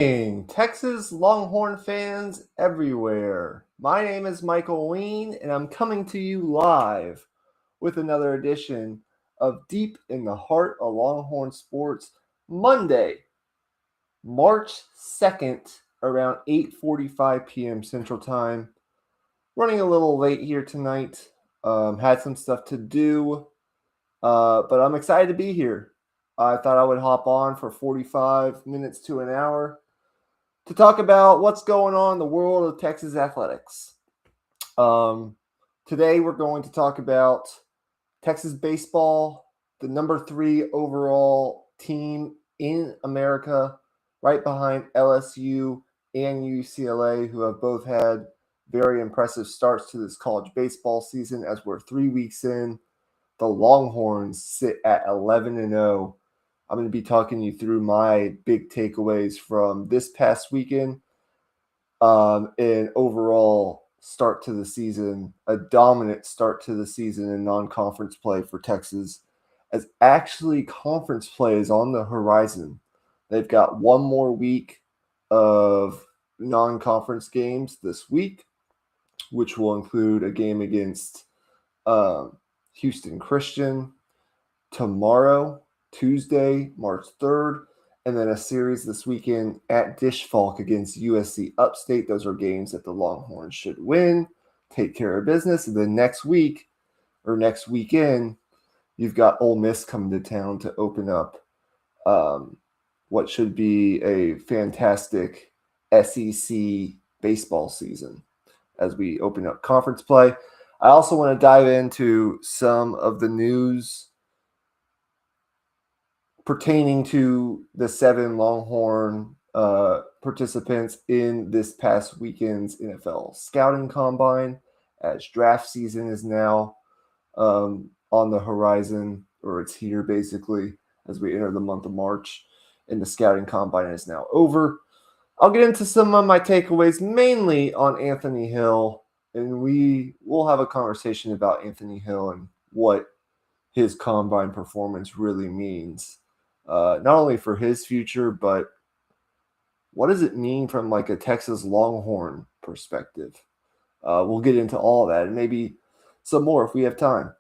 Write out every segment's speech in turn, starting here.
Texas Longhorn fans everywhere. My name is Michael Ween, and I'm coming to you live with another edition of Deep in the Heart of Longhorn Sports, Monday, March 2nd, around 8:45 p.m. Central Time. Running a little late here tonight. Had some stuff to do, but I'm excited to be here. I thought I would hop on for 45 minutes to an hour to talk about what's going on in the world of Texas athletics. Um, Today, we're going to talk about Texas baseball, the number 3 overall team in America, right behind LSU and UCLA, who have both had very impressive starts to this college baseball season. As we're 3 weeks in, the Longhorns sit at 11-0. I'm going to be talking you through my big takeaways from this past weekend, and overall start to the season, a dominant start to the season in non-conference play for Texas, as actually conference play is on the horizon. They've got one more week of non-conference games this week, which will include a game against Houston Christian tomorrow, Tuesday, March 3rd, and then a series this weekend at Dish Falk against USC Upstate. Those are games that the Longhorns should win, take care of business. And then next week or next weekend, you've got Ole Miss coming to town to open up what should be a fantastic SEC baseball season as we open up conference play. I also want to dive into some of the news pertaining to the 7 Longhorn participants in this past weekend's NFL scouting combine, as draft season is now on the horizon, or it's here basically, as we enter the month of March, and the scouting combine is now over. I'll get into some of my takeaways, mainly on Anthony Hill, and we will have a conversation about Anthony Hill and what his combine performance really means. Not only for his future, but what does it mean from like a Texas Longhorn perspective? We'll get into all of that and maybe some more if we have time.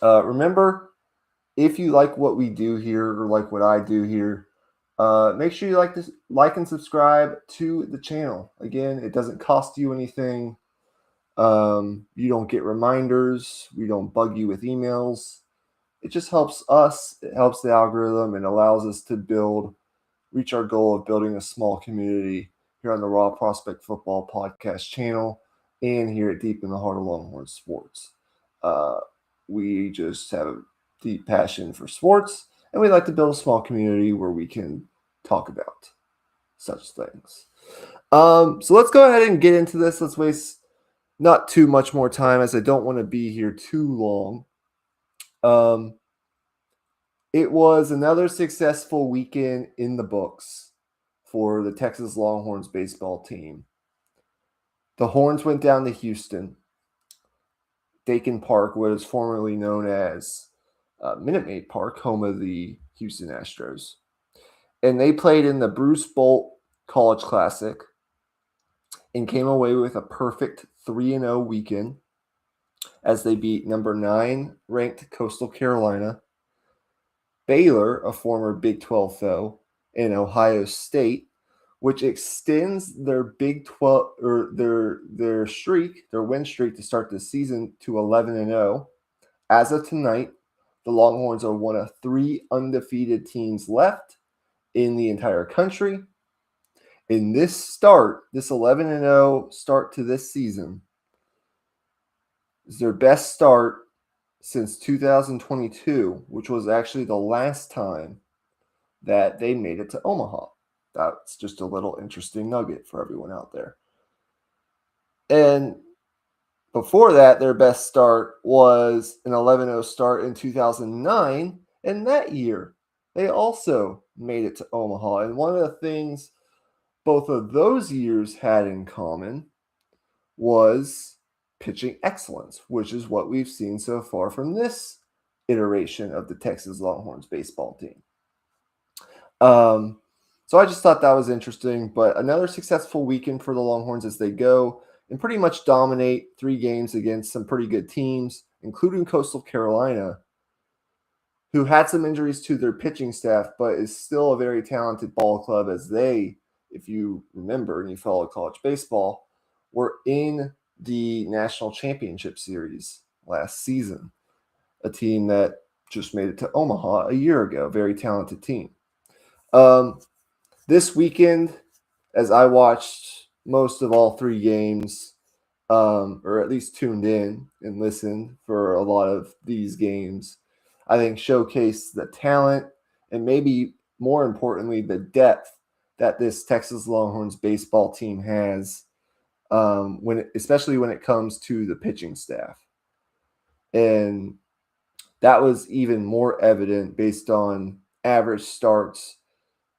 Remember, if you like what we do here or like what I do here, make sure you like and subscribe to the channel. Again, it doesn't cost you anything. You don't get reminders. We don't bug you with emails. It just helps us, it helps the algorithm, and allows us to reach our goal of building a small community here on the Raw Prospect Football Podcast channel and here at Deep in the Heart of Longhorn Sports. We just have a deep passion for sports, and we like to build a small community where we can talk about such things. So let's go ahead and get into this. Let's waste not too much more time, as I don't want to be here too long. It was another successful weekend in the books for the Texas Longhorns baseball team. The Horns went down to Houston, Dakin Park, what is formerly known as Minute Maid Park, home of the Houston Astros. And they played in the Bruce Bolt College Classic and came away with a perfect 3-0 weekend as they beat number 9 ranked Coastal Carolina, Baylor, a former Big 12 foe, and Ohio State, which extends their Big 12 or their win streak to start the season to 11-0. As of tonight, the Longhorns are one of 3 undefeated teams left in the entire country. In this 11-0 start to this season, is their best start since 2022, which was actually the last time that they made it to Omaha. That's just a little interesting nugget for everyone out there. And before that, their best start was an 11-0 start in 2009. And that year, they also made it to Omaha. And one of the things both of those years had in common was pitching excellence, which is what we've seen so far from this iteration of the Texas Longhorns baseball team. So I just thought that was interesting. But another successful weekend for the Longhorns as they go and pretty much dominate 3 games against some pretty good teams, including Coastal Carolina, who had some injuries to their pitching staff, but is still a very talented ball club as they, if you remember and you follow college baseball, were in the National Championship Series last season, a team that just made it to Omaha a year ago, very talented team. This weekend, as I watched most of all 3 games, or at least tuned in and listened for a lot of these games, I think showcased the talent and maybe more importantly, the depth that this Texas Longhorns baseball team has, especially when it comes to the pitching staff. And that was even more evident based on average starts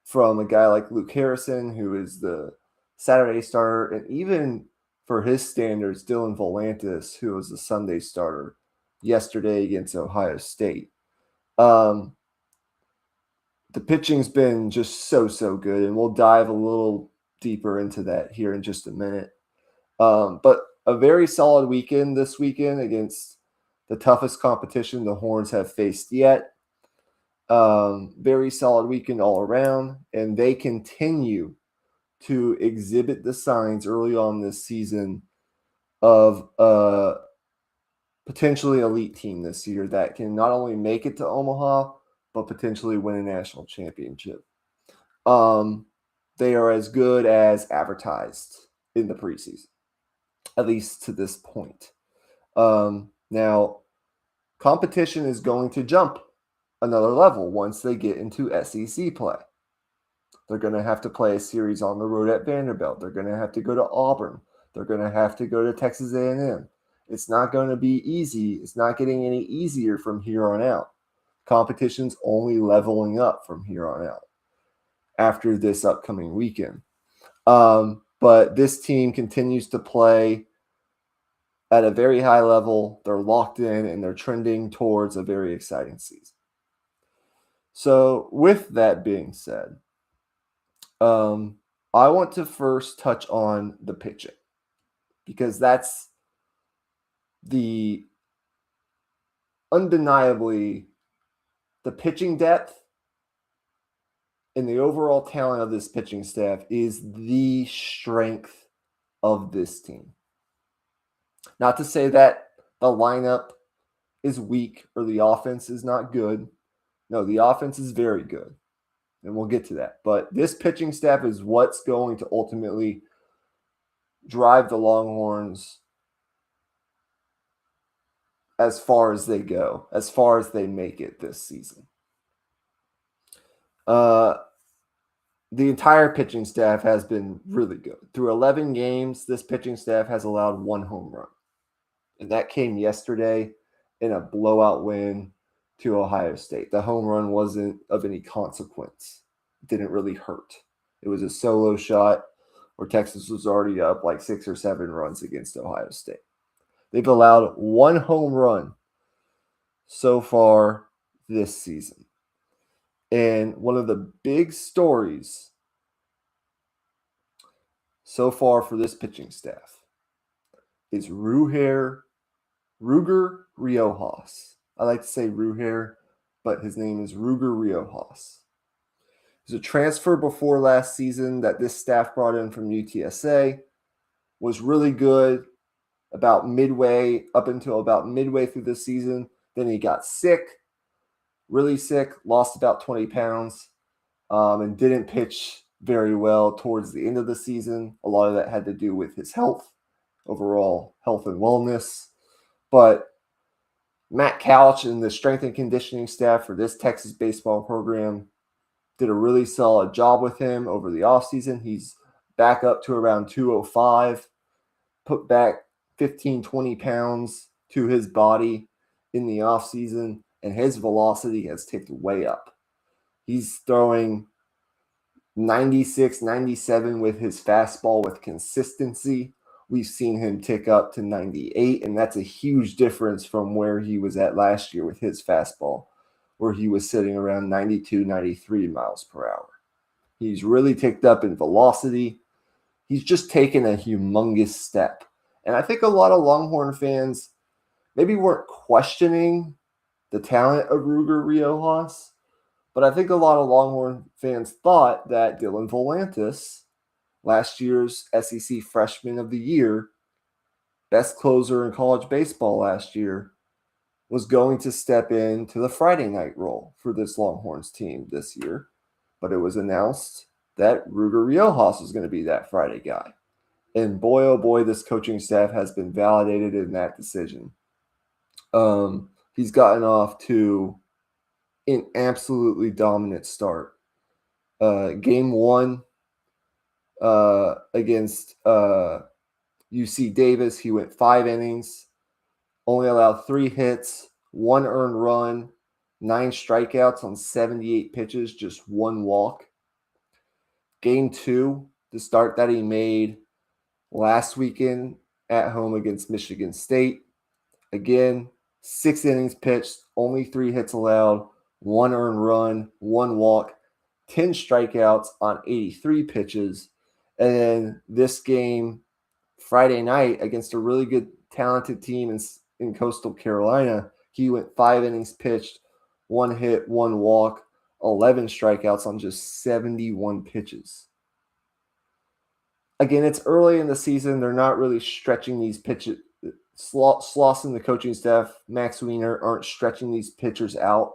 from a guy like Luke Harrison, who is the Saturday starter, and even for his standards, Dylan Volantis, who was the Sunday starter yesterday against Ohio State. The pitching's been just so good, and we'll dive a little deeper into that here in just a minute. But a very solid weekend this weekend against the toughest competition the Horns have faced yet. Very solid weekend all around, and they continue to exhibit the signs early on this season of a potentially elite team this year that can not only make it to Omaha, but potentially win a national championship. They are as good as advertised in the preseason, at least to this point. Now, competition is going to jump another level once they get into SEC play. They're going to have to play a series on the road at Vanderbilt. They're going to have to go to Auburn. They're going to have to go to Texas A&M. It's not going to be easy. It's not getting any easier from here on out. Competition's only leveling up from here on out after this upcoming weekend. But this team continues to play at a very high level. They're locked in, and they're trending towards a very exciting season. So with that being said, I want to first touch on the pitching because that's undeniably the pitching depth and the overall talent of this pitching staff is the strength of this team. Not to say that the lineup is weak or the offense is not good. No, the offense is very good, and we'll get to that. But this pitching staff is what's going to ultimately drive the Longhorns as far as they go, as far as they make it this season. The entire pitching staff has been really good. Through 11 games, this pitching staff has allowed 1 home run. And that came yesterday in a blowout win to Ohio State. The home run wasn't of any consequence. It didn't really hurt. It was a solo shot where Texas was already up like 6 or 7 runs against Ohio State. They've allowed 1 home run so far this season. And one of the big stories so far for this pitching staff is Ruger Riojas. I like to say Ruger, but his name is Ruger Riojas. He's a transfer before last season that this staff brought in from UTSA. Was really good up until about midway through the season. Then he got sick, really sick, lost about 20 pounds, and didn't pitch very well towards the end of the season. A lot of that had to do with his health, overall health and wellness. But Matt Couch and the strength and conditioning staff for this Texas baseball program did a really solid job with him over the offseason. He's back up to around 205, put back 15, 20 pounds to his body in the offseason, and his velocity has ticked way up. He's throwing 96, 97 with his fastball with consistency. We've seen him tick up to 98, and that's a huge difference from where he was at last year with his fastball, where he was sitting around 92, 93 miles per hour. He's really ticked up in velocity. He's just taken a humongous step. And I think a lot of Longhorn fans maybe weren't questioning the talent of Ruger Riojas, but I think a lot of Longhorn fans thought that Dylan Volantis, last year's SEC Freshman of the Year, best closer in college baseball last year, was going to step into the Friday night role for this Longhorns team this year. But it was announced that Ruger Riojas was going to be that Friday guy. And boy, oh boy, this coaching staff has been validated in that decision. He's gotten off to an absolutely dominant start. Game 1 against UC Davis, he went 5 innings, only allowed 3 hits, 1 earned run, 9 strikeouts on 78 pitches, just 1 walk. Game 2, the start that he made last weekend at home against Michigan State. Again, 6 innings pitched, only 3 hits allowed, 1 earned run, 1 walk, 10 strikeouts on 83 pitches. And then this game, Friday night, against a really good, talented team in Coastal Carolina, he went 5 innings pitched, 1 hit, 1 walk, 11 strikeouts on just 71 pitches. Again, it's early in the season. They're not really stretching these pitches. Sloss and the coaching staff, Max Wiener, aren't stretching these pitchers out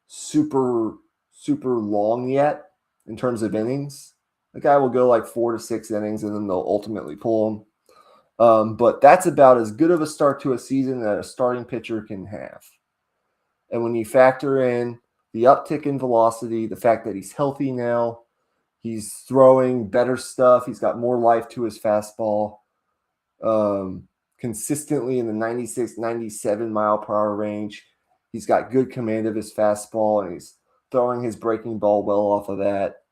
super long yet in terms of innings. The guy will go like 4 to 6 innings, and then they'll ultimately pull him. But that's about as good of a start to a season that a starting pitcher can have. And when you factor in the uptick in velocity, the fact that he's healthy now, he's throwing better stuff, he's got more life to his fastball, consistently in the 96, 97 mile per hour range. He's got good command of his fastball, and he's throwing his breaking ball well off of that.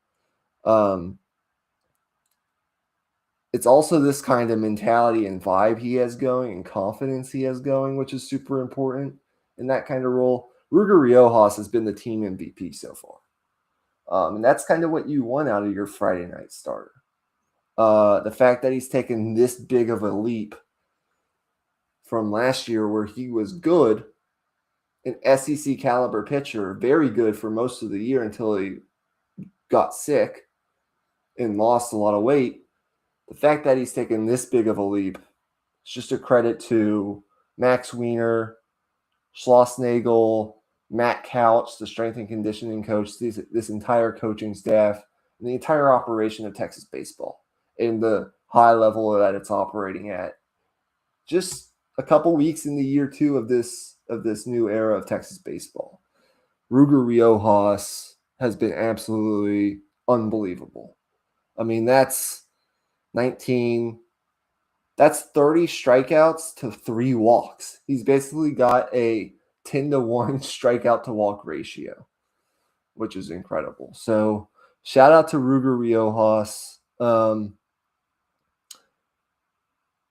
It's also this kind of mentality and vibe he has going and confidence he has going, which is super important in that kind of role. Ruger Riojas has been the team MVP so far. And that's kind of what you want out of your Friday night starter. The fact that he's taken this big of a leap from last year where he was good, an SEC caliber pitcher, very good for most of the year until he got sick and lost a lot of weight. The fact that he's taken this big of a leap, it's just a credit to Max Wiener, Schlossnagel, Matt Couch, the strength and conditioning coach, this entire coaching staff, and the entire operation of Texas baseball and the high level that it's operating at. Just a couple weeks in the year 2 of this new era of Texas baseball. Ruger Riojas has been absolutely unbelievable. I mean, that's 30 strikeouts to 3 walks. He's basically got a 10-to-1 strikeout to walk ratio, which is incredible. So shout out to Ruger Riojas.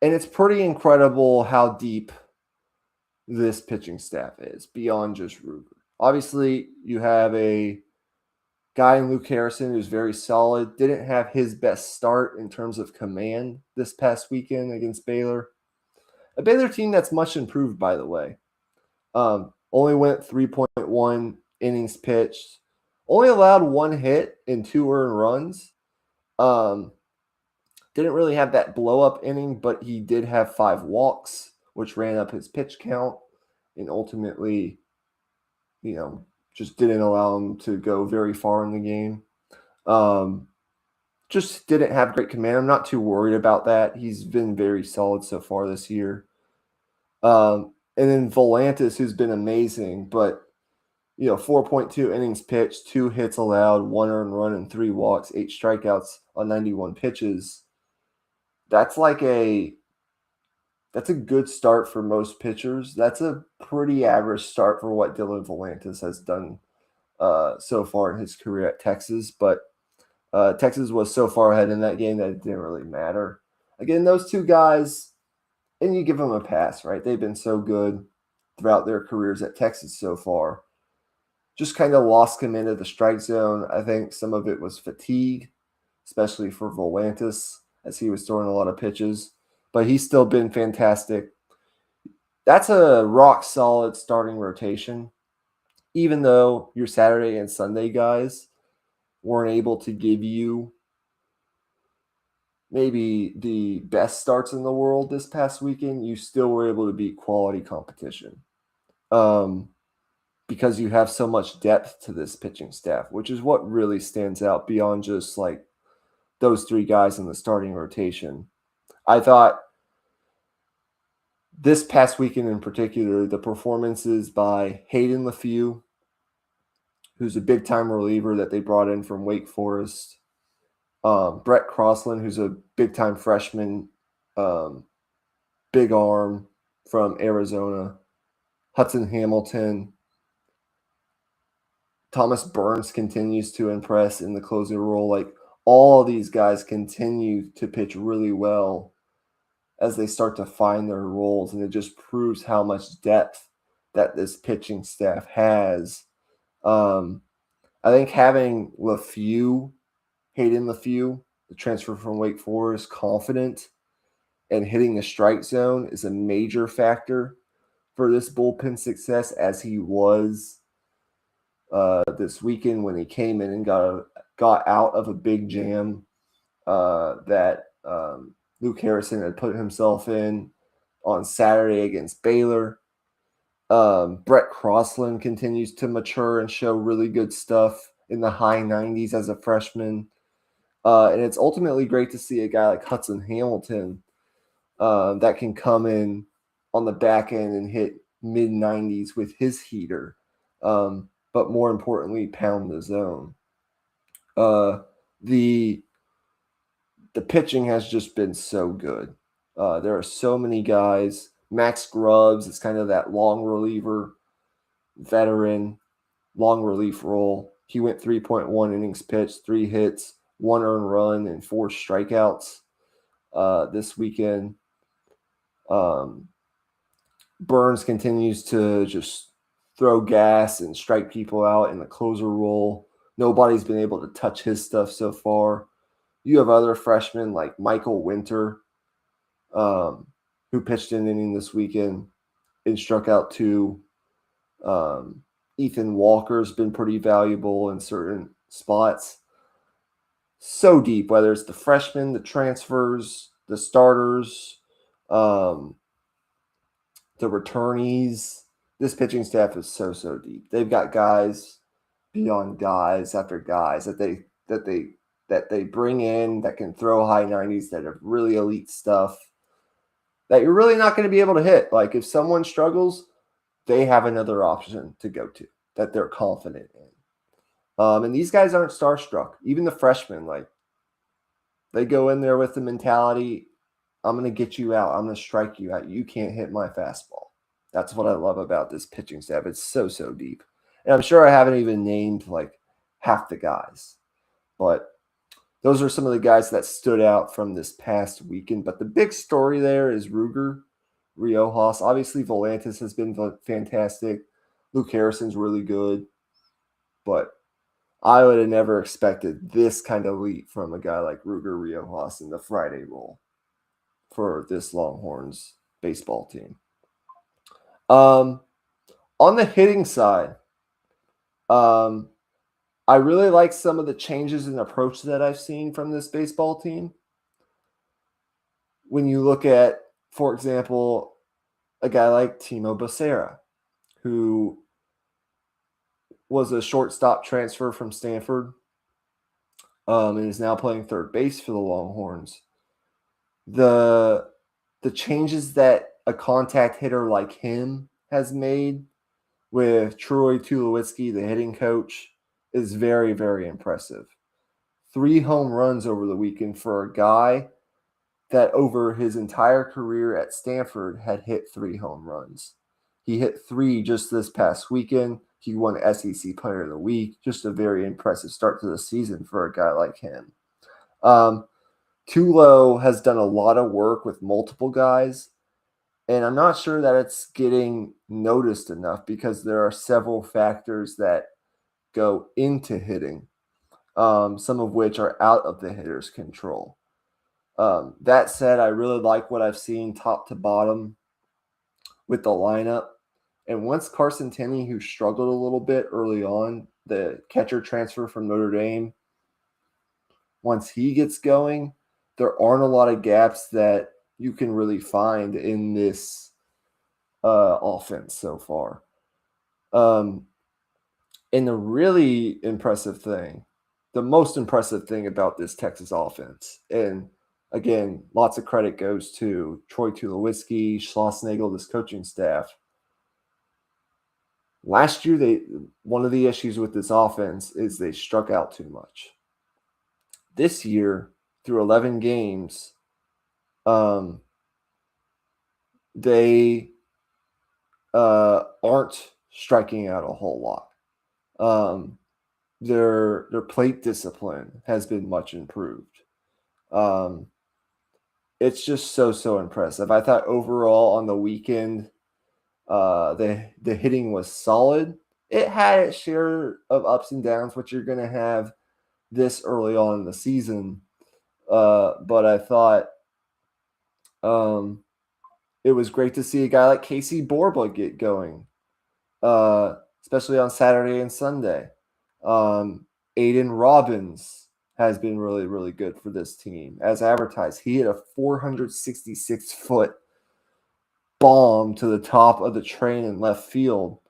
And it's pretty incredible how deep this pitching staff is beyond just Ruger. Obviously, you have a guy in Luke Harrison who's very solid. Didn't have his best start in terms of command this past weekend against Baylor. A Baylor team that's much improved, by the way. Only went 3.1 innings pitched. Only allowed 1 hit and 2 earned runs. Didn't really have that blow-up inning, but he did have 5 walks, which ran up his pitch count and ultimately, just didn't allow him to go very far in the game. Just didn't have great command. I'm not too worried about that. He's been very solid so far this year. And then Volantis, who's been amazing, but 4.2 innings pitched, 2 hits allowed, 1 earned run, and 3 walks, 8 strikeouts on 91 pitches. That's a good start for most pitchers. That's a pretty average start for what Dylan Volantis has done so far in his career at Texas. But Texas was so far ahead in that game that it didn't really matter. Again, those 2 guys, and you give them a pass, right? They've been so good throughout their careers at Texas so far. just kind of lost him into the strike zone. I think some of it was fatigue, especially for Volantis, as he was throwing a lot of pitches. But he's still been fantastic. That's a rock solid starting rotation, even though your Saturday and Sunday guys weren't able to give you maybe the best starts in the world this past weekend, you still were able to beat quality competition. Because you have so much depth to this pitching staff, which is what really stands out beyond just like those three guys in the starting rotation. I thought this past weekend in particular, the performances by Hayden LeFew, who's a big-time reliever that they brought in from Wake Forest, Brett Crossland, who's a big-time freshman, big arm from Arizona, Hudson Hamilton, Thomas Burns continues to impress in the closer role. Like, all of these guys continue to pitch really well as they start to find their roles, and it just proves how much depth that this pitching staff has. I think having Hayden LeFew, the transfer from Wake Forest, confident and hitting the strike zone is a major factor for this bullpen success, as he was this weekend when he came in and got out of a big jam that Luke Harrison had put himself in on Saturday against Baylor. Brett Crossland continues to mature and show really good stuff in the high 90s as a freshman. And it's ultimately great to see a guy like Hudson Hamilton that can come in on the back end and hit mid-90s with his heater, but more importantly, pound the zone. The pitching has just been so good. There are so many guys. Max Grubbs is kind of that long reliever, veteran, long relief role. He went 3.1 innings pitched, 3 hits, 1 earned run, and 4 strikeouts this weekend. Burns continues to just throw gas and strike people out in the closer role. Nobody's been able to touch his stuff so far. You have other freshmen like Michael Winter, who pitched an inning this weekend and struck out 2. Ethan Walker's been pretty valuable in certain spots. So deep, whether it's the freshmen, the transfers, the starters, the returnees. This pitching staff is so deep. They've got guys beyond guys after guys that they bring in that can throw high 90s, that have really elite stuff that you're really not going to be able to hit. Like, if someone struggles, they have another option to go to that they're confident in. And these guys aren't starstruck. Even the freshmen, like, they go in there with the mentality, I'm going to get you out. I'm going to strike you out. You can't hit my fastball. That's what I love about this pitching staff. It's so deep. And I'm sure I haven't even named like half the guys. But those are some of the guys that stood out from this past weekend. But the big story there is Ruger Riojas. Obviously, Volantis has been fantastic. Luke Harrison's really good. But I would have never expected this kind of leap from a guy like Ruger Riojas in the Friday role for this Longhorns baseball team. On the hitting side, I really like some of the changes in approach that I've seen from this baseball team. When you look at, for example, a guy like Timo Becerra, who was a shortstop transfer from Stanford and is now playing third base for the Longhorns. The changes that a contact hitter like him has made with Troy Tulowitzki, the hitting coach, is very impressive. 3 home runs over the weekend for a guy that over his entire career at Stanford had hit 3 home runs. He hit 3 just this past weekend. He won SEC Player of the Week. Just a very impressive start to the season for a guy like him. Tulo has done a lot of work with multiple guys, and I'm not sure that it's getting noticed enough because there are several factors that go into hitting, some of which are out of the hitter's control. That said, I really like what I've seen top to bottom with the lineup. And once Carson Tenney, who struggled a little bit early on, the catcher transfer from Notre Dame, once he gets going, there aren't a lot of gaps that you can really find in this offense so far. And the really impressive thing, the most impressive thing about this Texas offense, and again, lots of credit goes to Troy Tulowitzki, Schlossnagle, this coaching staff. Last year, one of the issues with this offense is they struck out too much. This year, through 11 games, they aren't striking out a whole lot. Their plate discipline has been much improved. It's just so impressive. I thought overall on the weekend, the hitting was solid. It had its share of ups and downs, which you're going to have this early on in the season. But I thought it was great to see a guy like Casey Borba get going, especially on Saturday and Sunday. Aiden Robbins has been really, really good for this team. As advertised, he hit a 466-foot bomb to the top of the train in left field,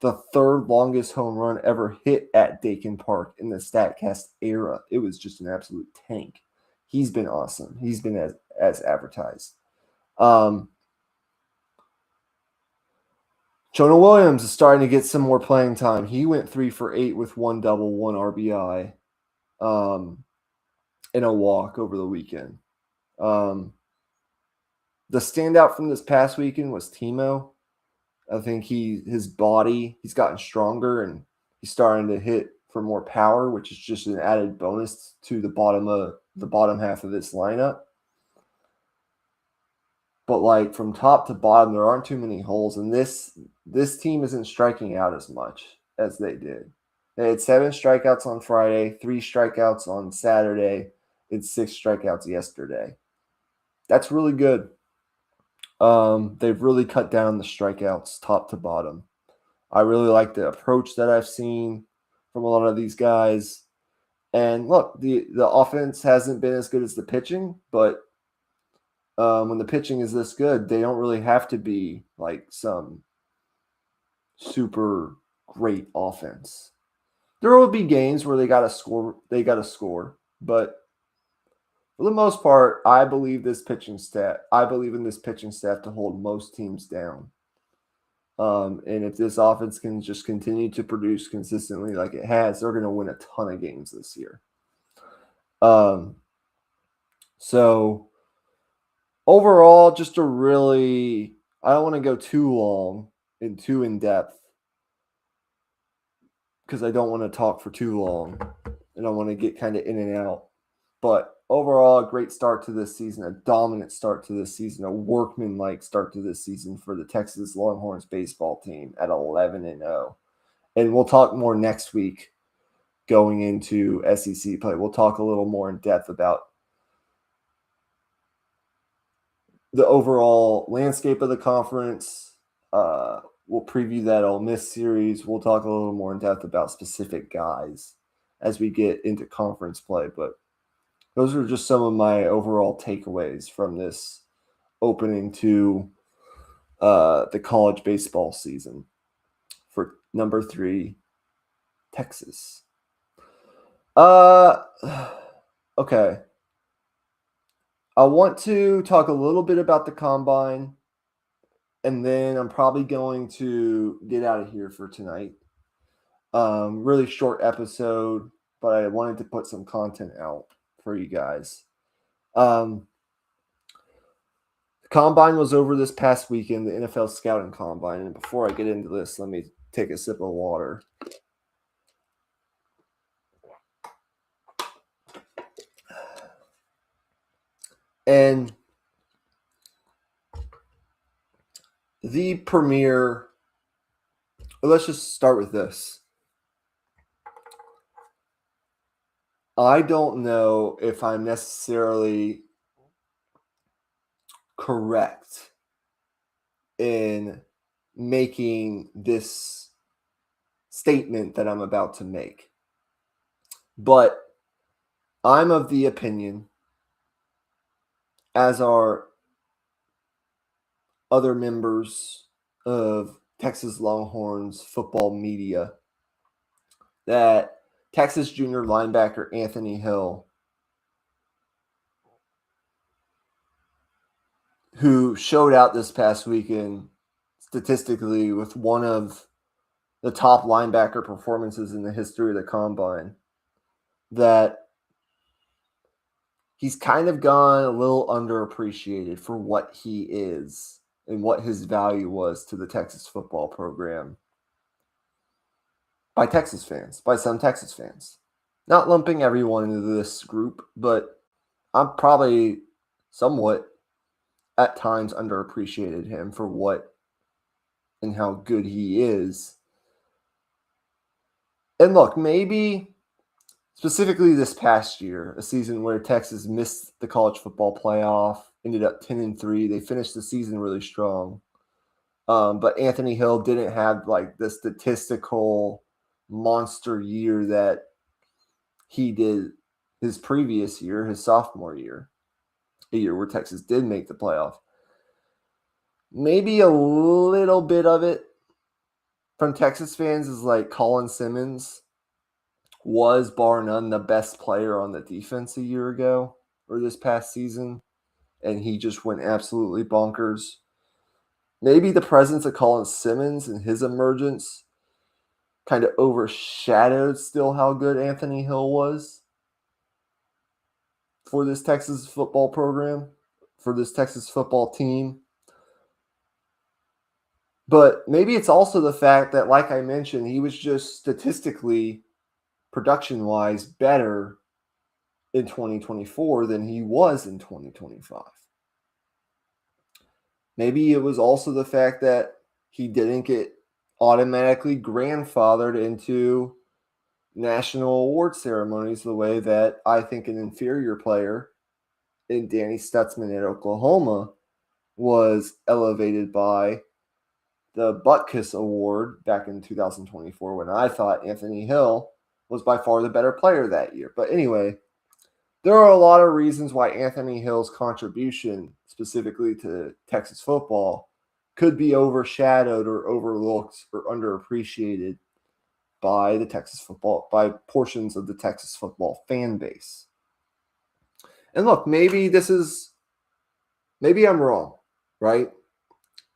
the third longest home run ever hit at Dakin Park in the StatCast era. It was just an absolute tank. He's been awesome. He's been as advertised. Jonah Williams is starting to get some more playing time. He went 3 for 8 with 1 double, 1 RBI, and a walk over the weekend. The standout from this past weekend was Timo. I think his body, he's gotten stronger and he's starting to hit for more power, which is just an added bonus to the bottom half of this lineup. But like from top to bottom, there aren't too many holes, and this team isn't striking out as much as they did. They had 7 strikeouts on Friday, 3 strikeouts on Saturday, and 6 strikeouts yesterday. That's really good. They've really cut down the strikeouts top to bottom. I really like the approach that I've seen from a lot of these guys. And look, the offense hasn't been as good as the pitching, but when the pitching is this good, they don't really have to be like some super great offense. There will be games where they got to score, but for the most part, I believe in this pitching staff to hold most teams down. And if this offense can just continue to produce consistently like it has, they're going to win a ton of games this year. So overall, just I don't want to go too long and too in depth because I don't want to talk for too long and I want to get kind of in and out. But overall, a great start to this season, a dominant start to this season, a workmanlike start to this season for the Texas Longhorns baseball team at 11-0. And we'll talk more next week going into SEC play. We'll talk a little more in depth about the overall landscape of the conference. We'll preview that Ole Miss series. We'll talk a little more in depth about specific guys as we get into conference play. But those are just some of my overall takeaways from this opening to the college baseball season for number 3, Texas. Okay. I want to talk a little bit about the combine, and then I'm probably going to get out of here for tonight. Really short episode, but I wanted to put some content out for you guys. The combine was over this past weekend, the NFL Scouting Combine. And before I get into this, let me take a sip of water. And the premier, let's just start with this. I don't know if I'm necessarily correct in making this statement that I'm about to make. But I'm of the opinion, as are other members of Texas Longhorns football media, that Texas junior linebacker Anthony Hill, who showed out this past weekend statistically with one of the top linebacker performances in the history of the combine, that he's kind of gone a little underappreciated for what he is and what his value was to the Texas football program by Texas fans, by some Texas fans. Not lumping everyone into this group, but I'm probably somewhat at times underappreciated him for what and how good he is. And look, maybe specifically this past year, a season where Texas missed the college football playoff, ended up 10-3. They finished the season really strong. But Anthony Hill didn't have like the statistical monster year that he did his previous year, his sophomore year, a year where Texas did make the playoff. Maybe a little bit of it from Texas fans is like Colin Simmons was, bar none, the best player on the defense a year ago or this past season, and he just went absolutely bonkers. Maybe the presence of Colin Simmons and his emergence kind of overshadowed still how good Anthony Hill was for this Texas football program, for this Texas football team. But maybe it's also the fact that, like I mentioned, he was just statistically, production-wise, better in 2024 than he was in 2025. Maybe it was also the fact that he didn't get automatically grandfathered into national award ceremonies the way that I think an inferior player in Danny Stutzman at Oklahoma was elevated by the Butkus Award back in 2024, when I thought Anthony Hill was by far the better player that year. But anyway, there are a lot of reasons why Anthony Hill's contribution specifically to Texas football could be overshadowed or overlooked or underappreciated by portions of the Texas football fan base. And look, maybe I'm wrong, right?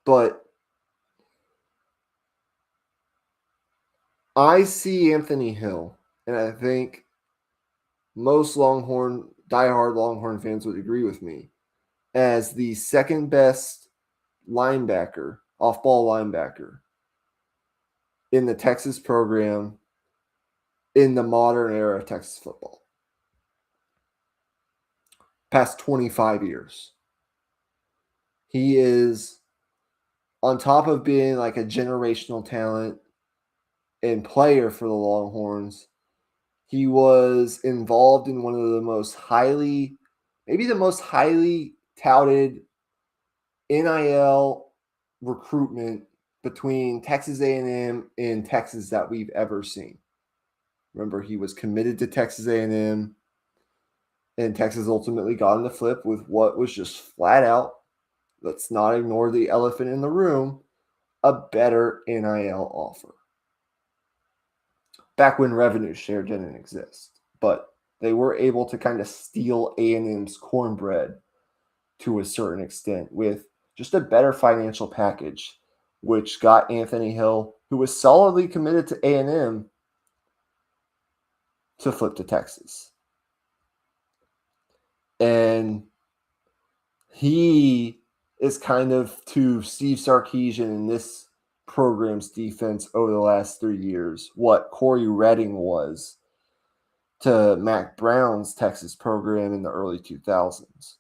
But I see Anthony Hill, and I think most diehard Longhorn fans would agree with me, as the second best linebacker, off-ball linebacker in the Texas program in the modern era of Texas football. Past 25 years. He is, on top of being like a generational talent and player for the Longhorns, he was involved in one of the most highly touted NIL recruitment between Texas A&M and Texas that we've ever seen. Remember, he was committed to Texas A&M, and Texas ultimately got him to flip with what was just flat out, let's not ignore the elephant in the room, a better NIL offer. Back when revenue share didn't exist, but they were able to kind of steal A&M's cornbread to a certain extent with just a better financial package, which got Anthony Hill, who was solidly committed to A&M, to flip to Texas. And he is kind of to Steve Sarkisian in this program's defense over the last 3 years what Corey Redding was to Mack Brown's Texas program in the early 2000s.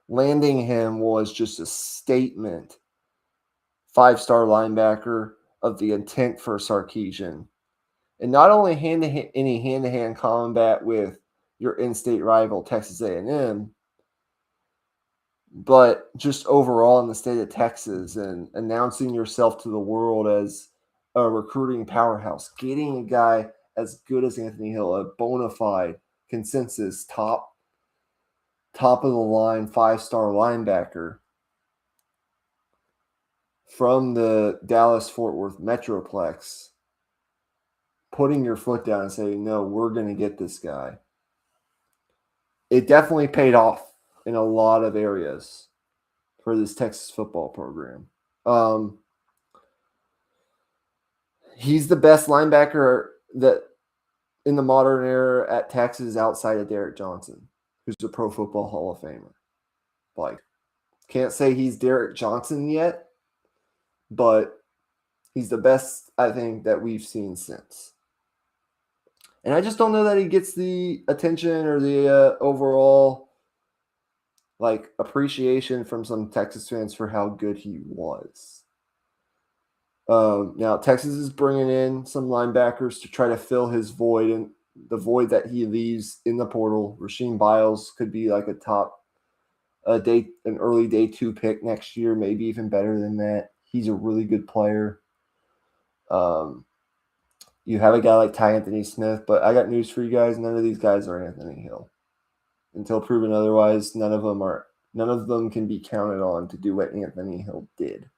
Landing him was just a statement, 5-star linebacker, of the intent for Sarkisian and not only any hand-to-hand combat with your in-state rival Texas A&M, but just overall in the state of Texas and announcing yourself to the world as a recruiting powerhouse, getting a guy as good as Anthony Hill, a bona fide consensus top of the line 5-star linebacker from the Dallas-Fort Worth Metroplex, putting your foot down and saying, no, we're going to get this guy. It definitely paid off in a lot of areas for this Texas football program. He's the best linebacker that in the modern era at Texas outside of Derek Johnson, who's a Pro Football Hall of Famer. Like, can't say he's Derek Johnson yet, but he's the best, I think, that we've seen since. And I just don't know that he gets the attention or the overall appreciation from some Texas fans for how good he was. Now, Texas is bringing in some linebackers to try to fill his void, and the void that he leaves in the portal. Rasheem Biles could be like an early day 2 pick next year, maybe even better than that. He's a really good player. You have a guy like Ty Anthony Smith, but I got news for you guys. None of these guys are Anthony Hill. Until proven otherwise, none of them can be counted on to do what Anthony Hill did.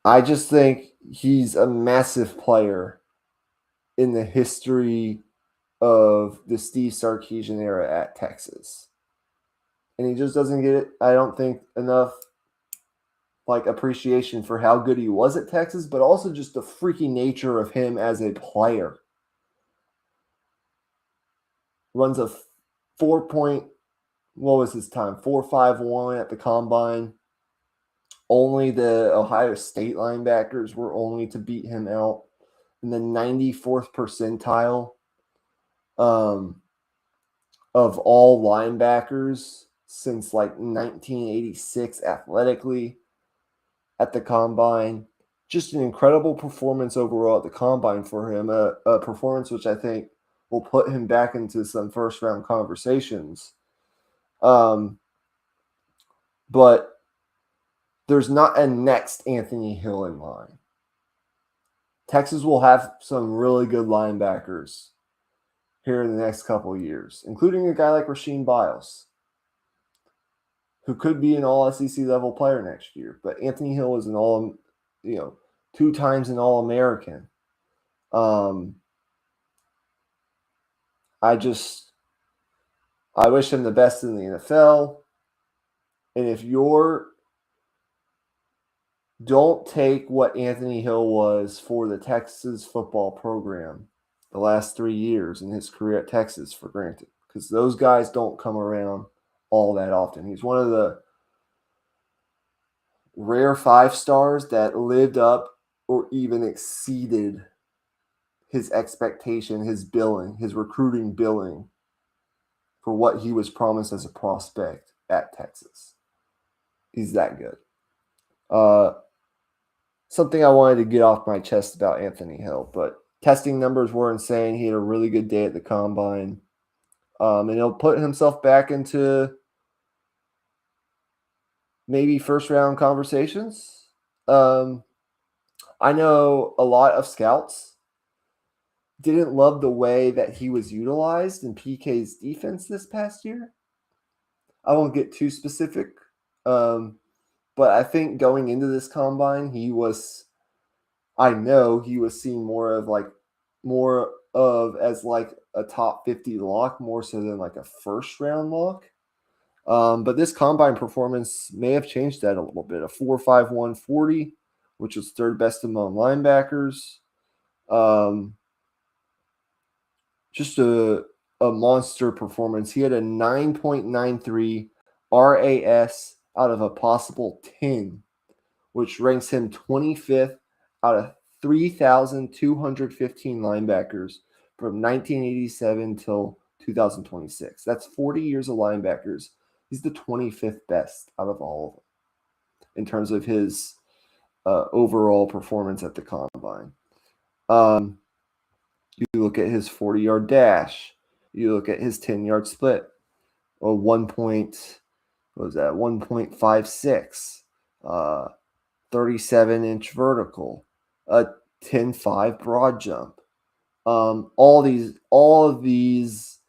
I just think he's a massive player in the history of the Steve Sarkisian era at Texas. And he just doesn't get it, I don't think, enough appreciation for how good he was at Texas, but also just the freaky nature of him as a player. Runs a 4.51 at the combine. Only the Ohio State linebackers were only to beat him out in the 94th percentile of all linebackers since 1986 athletically at the combine. Just an incredible performance overall at the combine for him, a performance which I think will put him back into some first-round conversations. But there's not a next Anthony Hill in line. Texas will have some really good linebackers here in the next couple of years, including a guy like Rasheem Biles, who could be an all-SEC level player next year. But Anthony Hill is an 2 times an All-American. I wish him the best in the NFL. And if don't take what Anthony Hill was for the Texas football program the last 3 years in his career at Texas for granted, because those guys don't come around all that often. He's one of the rare 5-stars that lived up or even exceeded his expectation, his recruiting billing for what he was promised as a prospect at Texas. He's that good. Something I wanted to get off my chest about Anthony Hill, but testing numbers were insane. He had a really good day at the combine. And he'll put himself back into maybe first-round conversations. I know a lot of scouts didn't love the way that he was utilized in PK's defense this past year. I won't get too specific, but I think going into this combine, he was seen more of as a top 50 lock, more so than a first-round lock. But this combine performance may have changed that a little bit. A 4.51 40, which was third best among linebackers. Just a monster performance. He had a 9.93 RAS out of a possible 10, which ranks him 25th out of 3,215 linebackers from 1987 till 2026. That's 40 years of linebackers. He's the 25th best out of all of them in terms of his overall performance at the combine. You look at his 40-yard dash. You look at his 10-yard split, or 1.56, 37-inch vertical, a 10.5 broad jump. All of these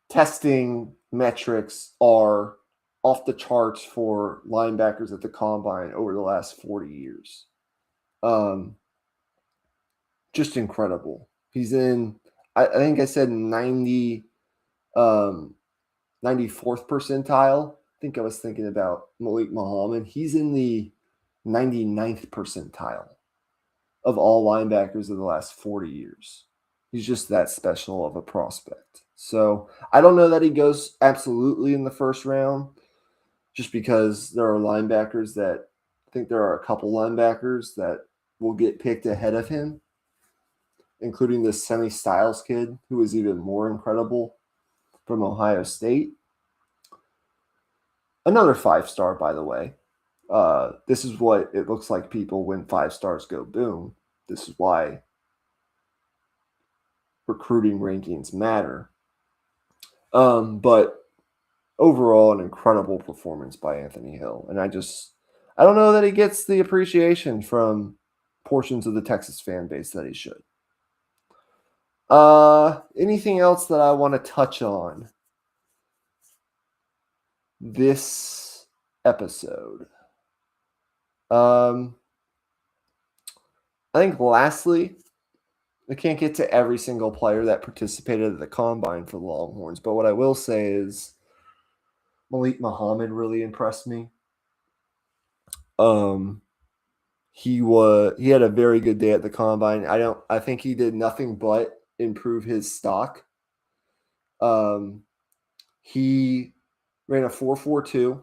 testing metrics are off the charts for linebackers at the combine over the last 40 years. Just incredible. He's in, I think I said 94th percentile. I think I was thinking about Malik Muhammad. He's in the 99th percentile of all linebackers of the last 40 years. He's just that special of a prospect. So I don't know that he goes absolutely in the first round, just because there are linebackers that I think there are a couple linebackers that will get picked ahead of him, including this Sonny Styles kid, who is even more incredible from Ohio State. Another 5-star, by the way. This is what it looks like people when 5 stars go boom. This is why recruiting rankings matter. But overall, an incredible performance by Anthony Hill. And I don't know that he gets the appreciation from portions of the Texas fan base that he should. Anything else that I want to touch on this episode? I think lastly, I can't get to every single player that participated at the combine for the Longhorns, but what I will say is Malik Muhammad really impressed me. He had a very good day at the combine. I think he did nothing but improve his stock. He ran a 4.42.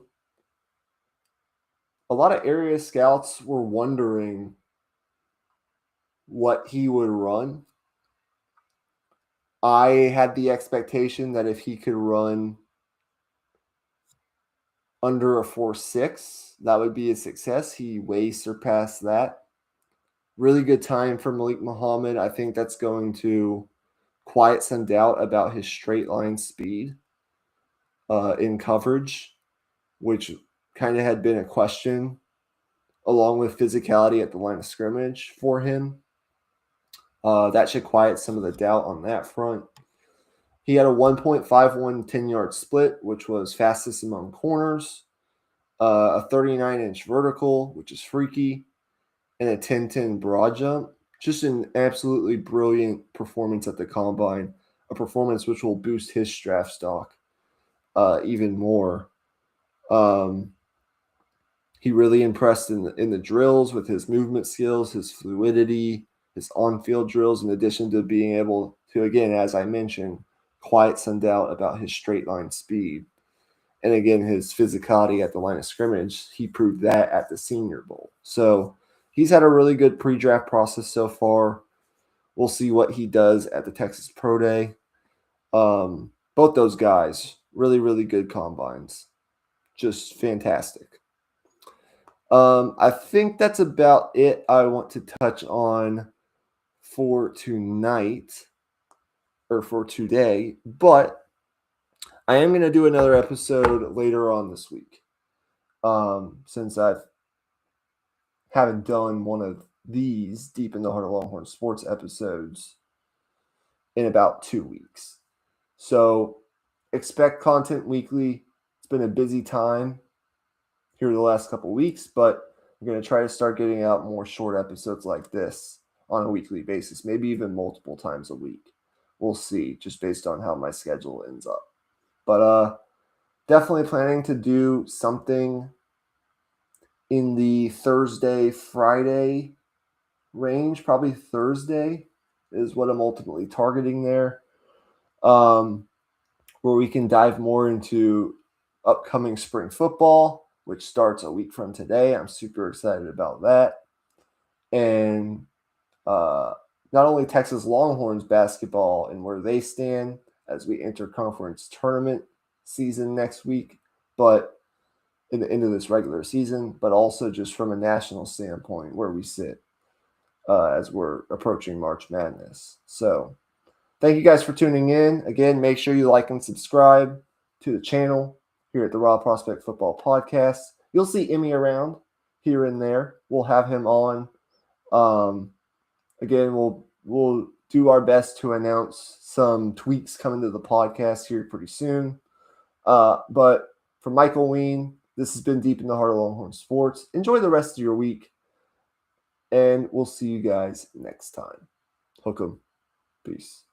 A lot of area scouts were wondering what he would run. I had the expectation that if he could run under a 4.6, that would be a success. He way surpassed that. Really good time for Malik Muhammad. I think that's going to quiet some doubt about his straight line speed in coverage, which kind of had been a question, along with physicality at the line of scrimmage for him. That should quiet some of the doubt on that front. He had a 1.51 10-yard split, which was fastest among corners, a 39-inch vertical, which is freaky, and a 10-10 broad jump. Just an absolutely brilliant performance at the combine, a performance which will boost his draft stock even more. He really impressed in the drills with his movement skills, his fluidity, his on-field drills, in addition to being able to, again, as I mentioned, quiet some doubt about his straight line speed. And again, his physicality at the line of scrimmage, he proved that at the Senior Bowl. So he's had a really good pre-draft process so far. We'll see what he does at the Texas Pro Day. Both those guys, really, really good combines. Just fantastic. I think that's about it I want to touch on for tonight, or for today, but I am going to do another episode later on this week, since I haven't done one of these Deep in the Heart of Longhorn Sports episodes in about 2 weeks. So expect content weekly. It's been a busy time here the last couple weeks, but I'm going to try to start getting out more short episodes like this on a weekly basis, maybe even multiple times a week. We'll see, just based on how my schedule ends up. But definitely planning to do something in the Thursday, Friday range. Probably Thursday is what I'm ultimately targeting there, where we can dive more into upcoming spring football, which starts a week from today. I'm super excited about that. And not only Texas Longhorns basketball and where they stand as we enter conference tournament season next week, but in the end of this regular season, but also just from a national standpoint where we sit as we're approaching March Madness. So thank you guys for tuning in. Again, make sure you like and subscribe to the channel here at the Raw Prospect Football Podcast. You'll see Emmy around here and there. We'll have him on. Again, we'll do our best to announce some tweaks coming to the podcast here pretty soon. But for Michael Ween, this has been Deep in the Heart of Longhorn Sports. Enjoy the rest of your week, and we'll see you guys next time. Hook 'em. Peace.